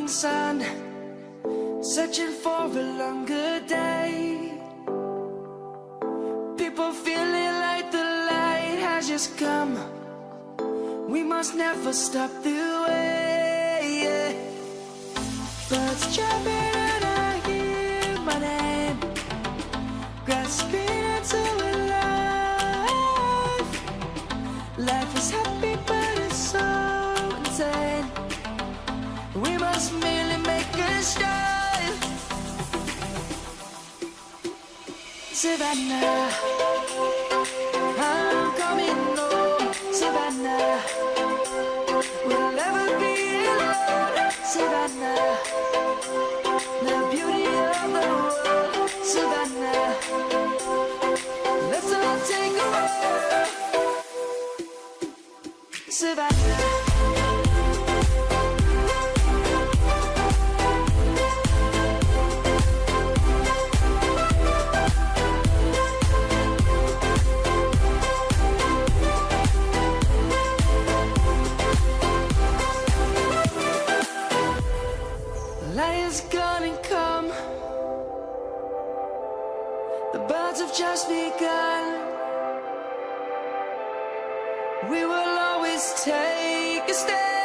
morning sun, searching for a longer day. People feeling like the light has just come. We must never stop the way. Birds chirping and I hear my name, grasping into a life. Life is happy but it's so insane. We must merely make a start. Savannah, I'm coming home. Savannah, we'll never be alone. Savannah, the beauty of the world. Savannah, let's all take a walk. Savannah. Light is gonna come. The birds have just begun. We will always take a stand.